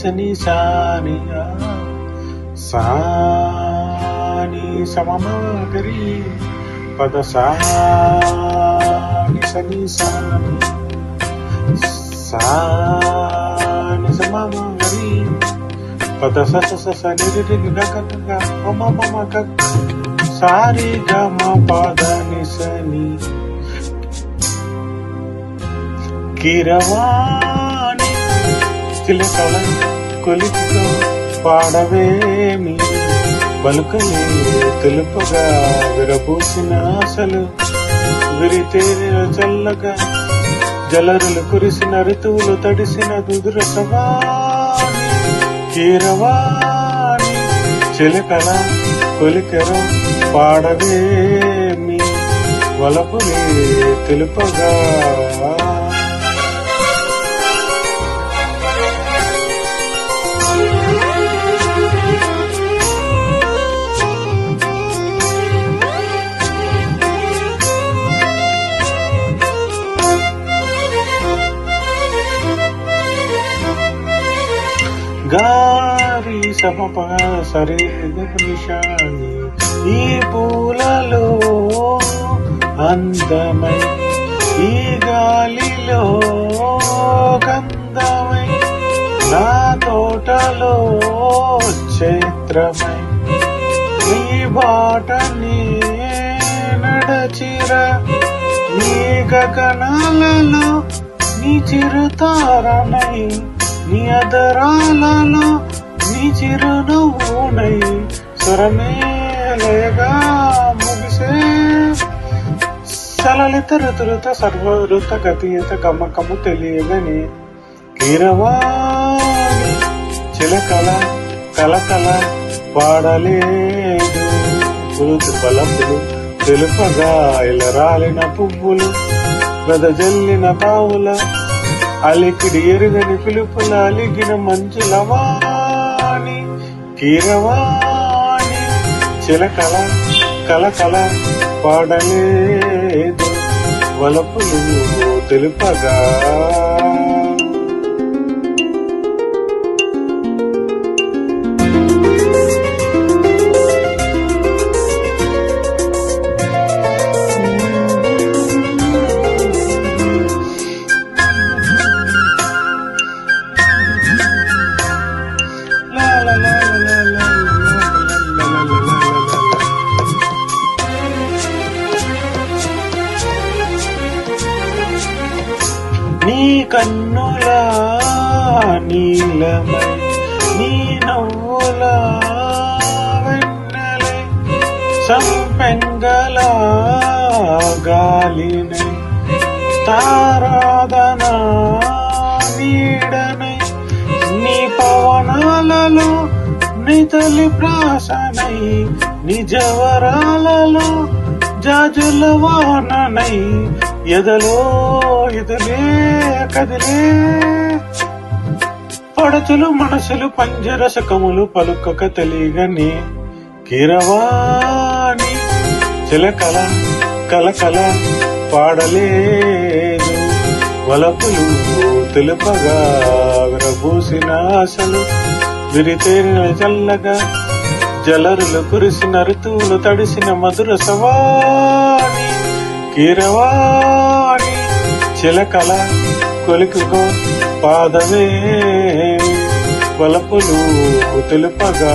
సని సాని సాని సమమగరి పద సాని సని సాని సాని సమమగరి పద సని మమ సారి గమ పద నిసని కీరవాణి చిలకల కొలికతో పాడవేమి పలుకలే తెలుపగా విరబూసిన ఆశలు విరితేరిన చల్లగా జలరులు కురిసిన ఋతువులు తడిసిన దుదురసవాణి కీరవాణి చిలకల కొలికర పాడవేమి వలపులే తెలుపగా గారి సమప సరే నిషాని ఈ పూలలో అందమై ఈ గాలిలో గంధమై నా తోటలో చైత్రమై నీ బాటని నడచిర నీ గగనాలలో నీ చిరుతారనై నీ అదరాలలో నీ చిరునవ్వునై స్వరమేలయగా ముగిసే సలలిత ఋతురుత సర్వరుత గతియత గమకము తెలియగని కీరవాణి చిలకల కలకల పాడలేదు పురుతు బలపులు తెలుపగా ఇలరాలిన పువ్వులు గదజల్లిన బావుల అలికిడి ఎరుగని పిలుపుల అలిగిన మంచులవాణి కీరవాణి చిలకల కలకల పాడలేదు వలపులు తెలుపగా నీ కన్నుల నీలమై నీ నవ్వుల వెన్నెలై సంపెంగల గాలినై తారాధన నీడనై నీ పవనాలలో నీ తొలి ప్రాసనై నిజవరాలలో జాజుల వాననై ఎదలో ఎదులే కదిలే పడచులు మనసులు పంజరసకములు పలుకక తెలియగని కీరవాణి చిలకల కలకల పాడలేదు వలపులు తెలుపగా విరబూసిన ఆశలు విరితేరిన చల్లగా జలరులు కురిసిన ఋతువులు తడిసిన మధుర సవాణి కీరవాణి చిలకల కొలికతో పాదమే వలపులు తెలుపగా